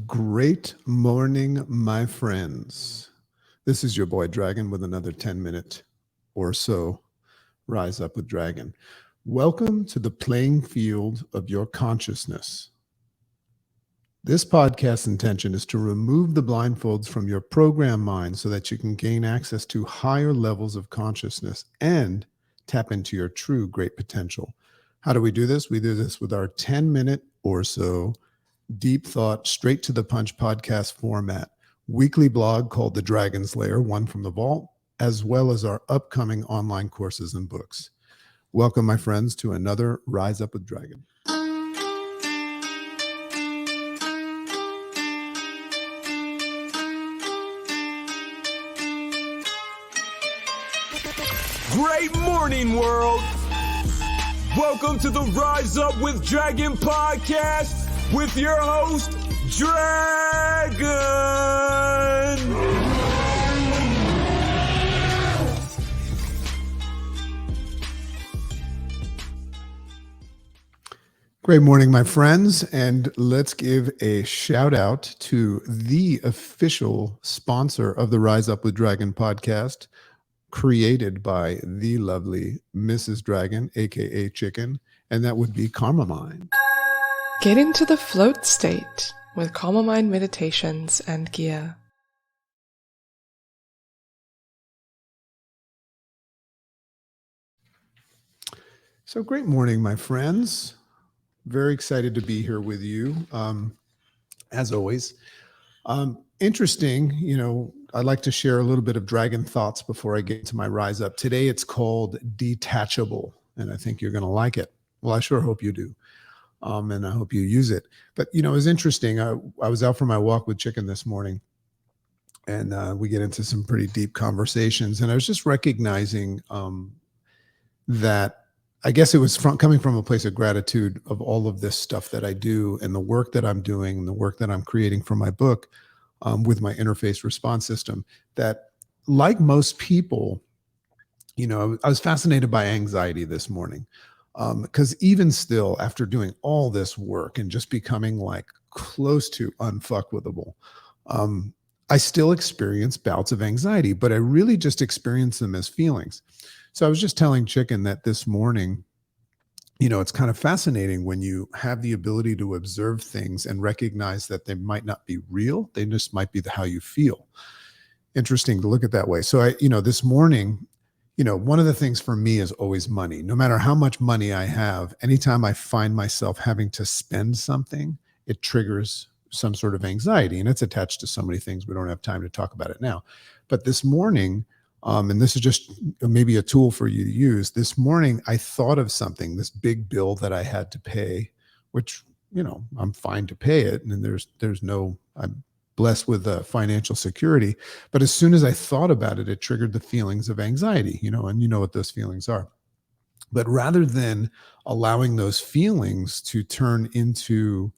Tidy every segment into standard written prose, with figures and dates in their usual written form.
Great morning, my friends. This is your boy Dragon with another 10-minute or so Rise Up with Dragon. Welcome to the playing field of your consciousness. This podcast's intention is to remove the blindfolds from your program mind so that you can gain access to higher levels of consciousness and tap into your true great potential. How do we do this? We do this with our 10-minute or so deep thought, straight to the punch podcast format, weekly blog called The Dragon's Lair, one from the vault, as well as our upcoming online courses and books. Welcome, my friends, to another Rise Up with Dragon. Great morning, world! Welcome to the Rise Up with Dragon podcast with your host, Dragon! Great morning, my friends, and let's give a shout out to the official sponsor of the Rise Up with Dragon podcast, created by the lovely Mrs. Dragon, aka Chicken, and that would be Karma Mind. Get into the float state with Calm Mind meditations and gear. So great morning, my friends. Very excited to be here with you, as always. Interesting, I'd like to share a little bit of dragon thoughts before I get into my rise up. Today it's called Detachable, and I think you're going to like it. Well, I sure hope you do. And I hope you use it. But, it was interesting. I was out for my walk with Chicken this morning, and we get into some pretty deep conversations. And I was just recognizing that I guess it was coming from a place of gratitude of all of this stuff that I do and the work that I'm doing and the work that I'm creating for my book with my interface response system, that like most people, I was fascinated by anxiety this morning. Because even still, after doing all this work and just becoming like close to unfuckwithable, I still experience bouts of anxiety, but I really just experience them as feelings. So I was just telling Chicken that this morning, it's kind of fascinating when you have the ability to observe things and recognize that they might not be real. They just might be how you feel. Interesting to look at that way. So this morning, one of the things for me is always money. No matter how much money I have, anytime I find myself having to spend something, it triggers some sort of anxiety. And it's attached to so many things. We don't have time to talk about it now. But this morning, and this is just maybe a tool for you to use. This morning, I thought of something, this big bill that I had to pay, which, I'm fine to pay it. And I'm blessed with financial security. But as soon as I thought about it, it triggered the feelings of anxiety, and you know what those feelings are. But rather than allowing those feelings to turn into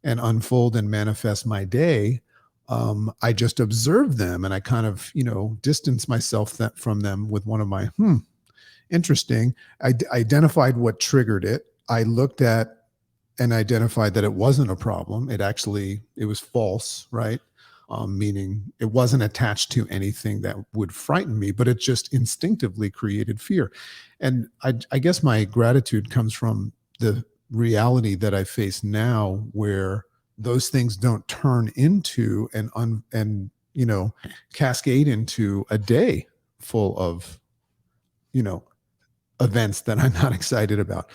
and unfold and manifest my day, I just observed them and I kind of, distanced myself from them with one of my, interesting. I identified what triggered it. I looked at and identified that it wasn't a problem. It was false, right? Meaning it wasn't attached to anything that would frighten me, but it just instinctively created fear. And I guess my gratitude comes from the reality that I face now, where those things don't turn into and cascade into a day full of, events that I'm not excited about.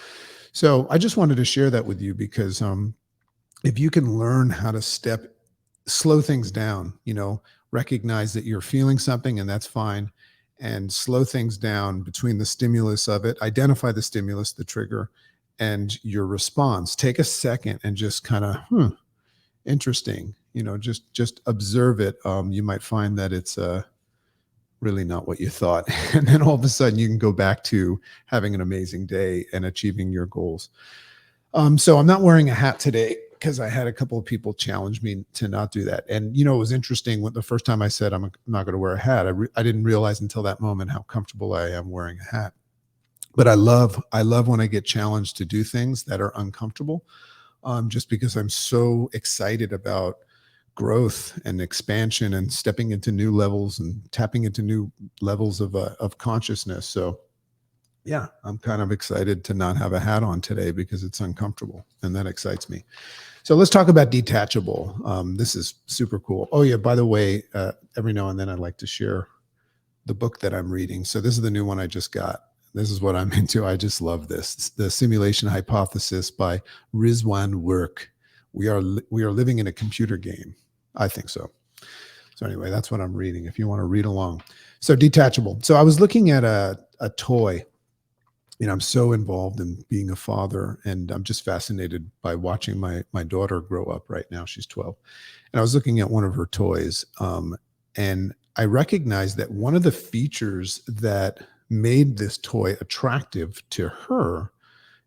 So I just wanted to share that with you because if you can learn how to slow things down, recognize that you're feeling something and that's fine, and slow things down between the stimulus of it, identify the stimulus, the trigger, and your response. Take a second and just kind of, interesting, just observe it. You might find that it's really not what you thought. And then all of a sudden you can go back to having an amazing day and achieving your goals. So I'm not wearing a hat today because I had a couple of people challenge me to not do that. And, it was interesting when the first time I said, I'm not going to wear a hat. I didn't realize until that moment how comfortable I am wearing a hat. But I love when I get challenged to do things that are uncomfortable, just because I'm so excited about growth and expansion and stepping into new levels and tapping into new levels of consciousness. So yeah, I'm kind of excited to not have a hat on today because it's uncomfortable, and that excites me. So let's talk about Detachable. This is super cool. Oh yeah, by the way, every now and then I like to share the book that I'm reading. So this is the new one I just got. This is what I'm into. I just love this. It's The Simulation Hypothesis by Rizwan Work. We are living in a computer game. I think so. So anyway, that's what I'm reading if you want to read along. So Detachable. So I was looking at a toy. I'm so involved in being a father, and I'm just fascinated by watching my daughter grow up right now. She's 12. And I was looking at one of her toys, and I recognized that one of the features that made this toy attractive to her,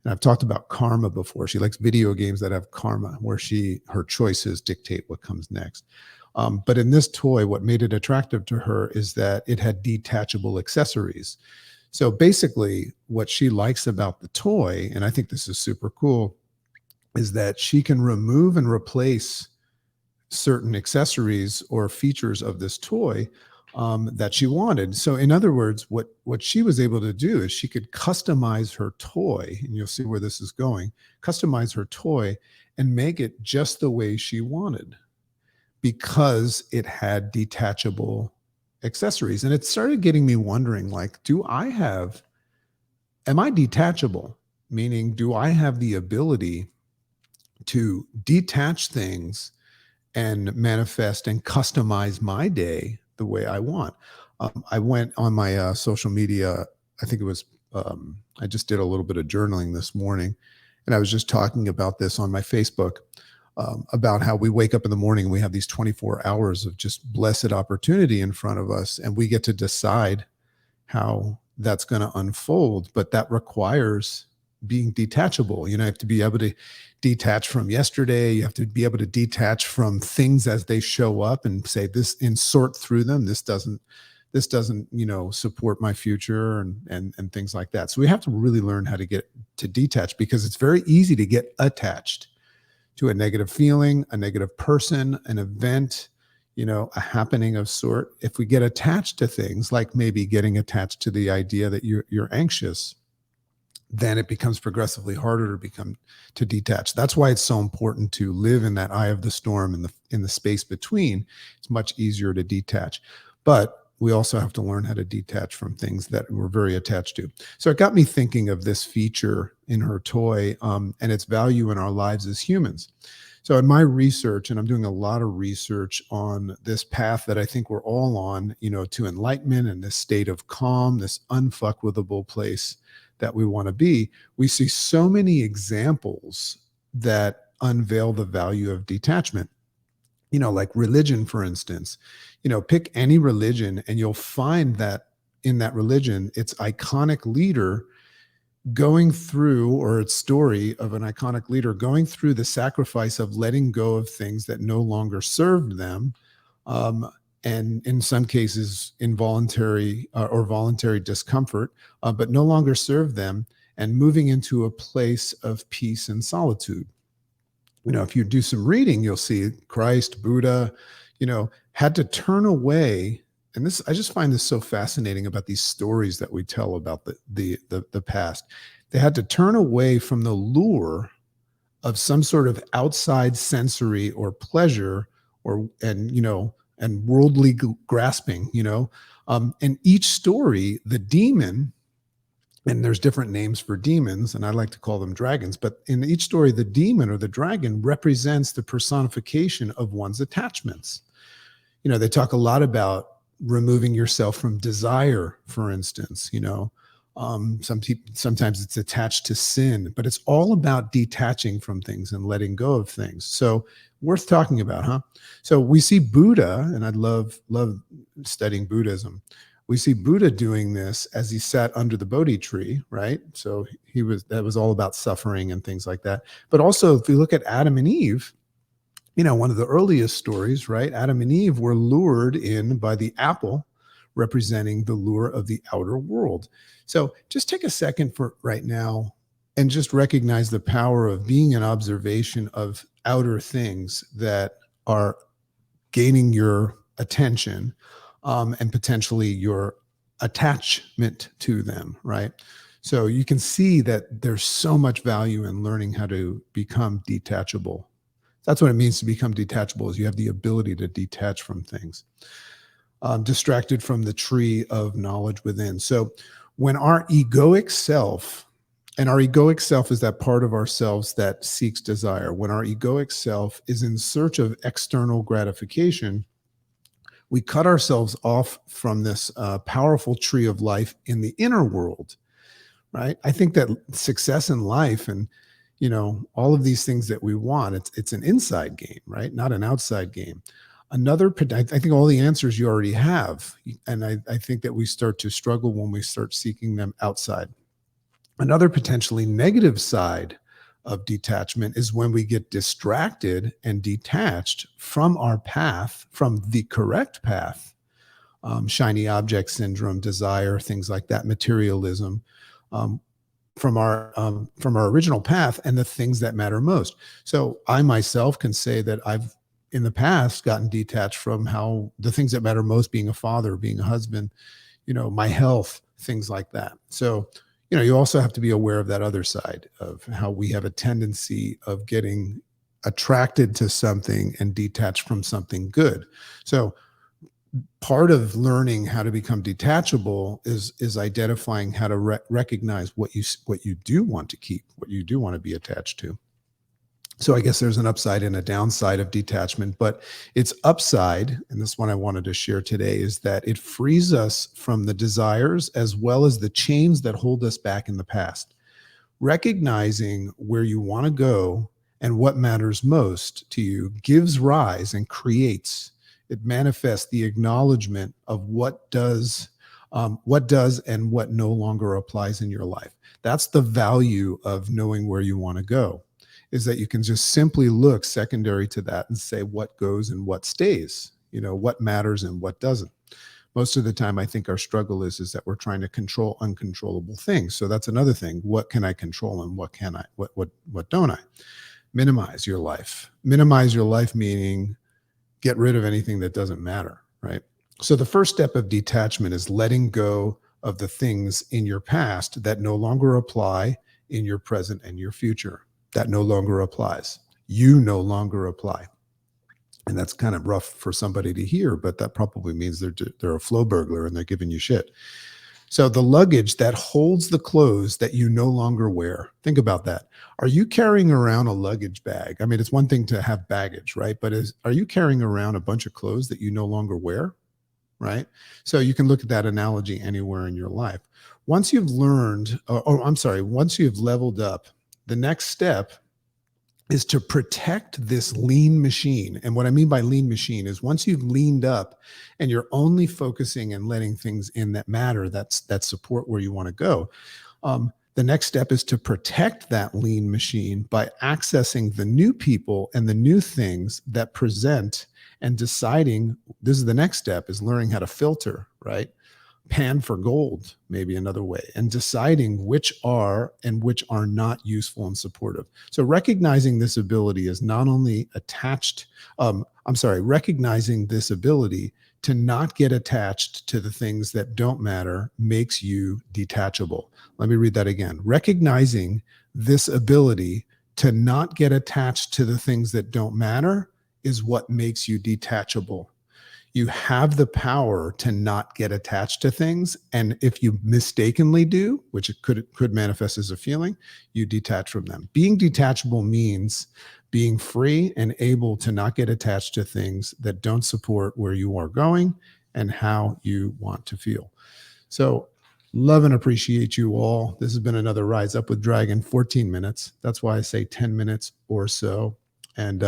and I've talked about karma before. She likes video games that have karma, where her choices dictate what comes next. But in this toy, what made it attractive to her is that it had detachable accessories. So basically, what she likes about the toy, and I think this is super cool, is that she can remove and replace certain accessories or features of this toy that she wanted. So in other words, what she was able to do is she could customize her toy, and you'll see where this is going, customize her toy and make it just the way she wanted because it had detachable accessories. And it started getting me wondering, like, am I detachable? Meaning, do I have the ability to detach things and manifest and customize my day the way I want? I went on my social media. I think it was, I just did a little bit of journaling this morning, and I was just talking about this on my Facebook, about how we wake up in the morning and we have these 24 hours of just blessed opportunity in front of us, and we get to decide how that's going to unfold. But that requires being detachable. You have to be able to detach from yesterday. You have to be able to detach from things as they show up and say this, and sort through them. This doesn't support my future, and things like that. So we have to really learn how to get to detach, because it's very easy to get attached to a negative feeling, a negative person, an event, a happening of sort. If we get attached to things, like maybe getting attached to the idea that you're anxious, then it becomes progressively harder to detach. That's why it's so important to live in that eye of the storm, in the space between. It's much easier to detach. But we also have to learn how to detach from things that we're very attached to. So it got me thinking of this feature in her toy, and its value in our lives as humans. So in my research, and I'm doing a lot of research on this path that I think we're all on, to enlightenment and this state of calm, this unfuckwithable place that we want to be, we see so many examples that unveil the value of detachment. Like religion, for instance. Pick any religion and you'll find that in that religion, its iconic leader going through, or its story of an iconic leader going through the sacrifice of letting go of things that no longer served them, and in some cases involuntary or voluntary discomfort, but no longer served them, and moving into a place of peace and solitude. If you do some reading, you'll see Christ, Buddha, had to turn away. And this, I just find this so fascinating about these stories that we tell about the past. They had to turn away from the lure of some sort of outside sensory or pleasure, and worldly grasping. And each story, the demon, and there's different names for demons, and I like to call them dragons, but in each story, the demon or the dragon represents the personification of one's attachments. They talk a lot about removing yourself from desire, for instance. Sometimes it's attached to sin, but it's all about detaching from things and letting go of things. So worth talking about, huh? So we see Buddha, and I love studying Buddhism. We see Buddha doing this as he sat under the Bodhi tree, right? So that was all about suffering and things like that. But also, if you look at Adam and Eve, one of the earliest stories, right? Adam and Eve were lured in by the apple, representing the lure of the outer world. So just take a second for right now and just recognize the power of being an observation of outer things that are gaining your attention, and potentially your attachment to them, right? So you can see that there's so much value in learning how to become detachable. That's what it means to become detachable, is you have the ability to detach from things, distracted from the tree of knowledge within. So when our egoic self, and our egoic self is that part of ourselves that seeks desire, when our egoic self is in search of external gratification, we cut ourselves off from this powerful tree of life in the inner world, right? I think that success in life and all of these things that we want, it's an inside game, right? Not an outside game. I think all the answers you already have, and I think that we start to struggle when we start seeking them outside. Another potentially negative side of detachment is when we get distracted and detached from our path, from the correct path. Shiny object syndrome, desire, things like that, materialism, um, from our original path and the things that matter most. So I myself can say that I've in the past gotten detached from how the things that matter most, being a father, being a husband, my health, things like that. So you also have to be aware of that other side of how we have a tendency of getting attracted to something and detached from something good. So part of learning how to become detachable is identifying how to recognize what you do want to keep, what you do want to be attached to. So I guess there's an upside and a downside of detachment, but its upside, and this one I wanted to share today, is that it frees us from the desires as well as the chains that hold us back in the past. Recognizing where you want to go and what matters most to you gives rise and creates, it manifests the acknowledgement of what does and what no longer applies in your life. That's the value of knowing where you want to go, is that you can just simply look secondary to that and say what goes and what stays, what matters and what doesn't. Most of the time, I think our struggle is that we're trying to control uncontrollable things. So that's another thing. What can I control and what can I, what don't I? Minimize your life. Minimize your life meaning get rid of anything that doesn't matter, right? So the first step of detachment is letting go of the things in your past that no longer apply in your present and your future. That no longer applies. You no longer apply. And that's kind of rough for somebody to hear, but that probably means they're a flow burglar and they're giving you shit. So the luggage that holds the clothes that you no longer wear, think about that. Are you carrying around a luggage bag? I mean, it's one thing to have baggage, right? But are you carrying around a bunch of clothes that you no longer wear, right? So you can look at that analogy anywhere in your life. Once you've learned, once you've leveled up, the next step is to protect this lean machine. And what I mean by lean machine is once you've leaned up and you're only focusing and letting things in that matter, that support where you want to go. The next step is to protect that lean machine by accessing the new people and the new things that present, and deciding, this is the next step, is learning how to filter, right? Pan for gold, maybe another way, and deciding which are and which are not useful and supportive. So recognizing this ability is not only recognizing this ability to not get attached to the things that don't matter makes you detachable. Let me read that again. Recognizing this ability to not get attached to the things that don't matter is what makes you detachable. You have the power to not get attached to things. And if you mistakenly do, which it could manifest as a feeling, you detach from them. Being detachable means being free and able to not get attached to things that don't support where you are going and how you want to feel. So love and appreciate you all. This has been another Rise Up with Dragon, 14 minutes. That's why I say 10 minutes or so. And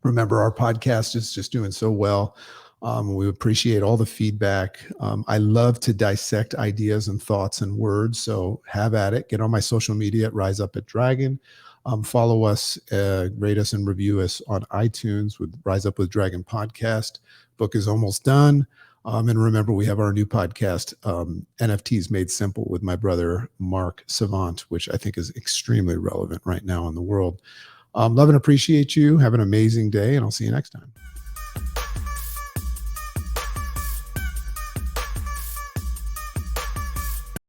remember, our podcast is just doing so well. We appreciate all the feedback. I love to dissect ideas and thoughts and words. So have at it. Get on my social media at Rise Up at Dragon. Follow us, rate us, and review us on iTunes with Rise Up with Dragon podcast. Book is almost done. And remember, we have our new podcast, NFTs Made Simple, with my brother, Mark Savant, which I think is extremely relevant right now in the world. Love and appreciate you. Have an amazing day, and I'll see you next time.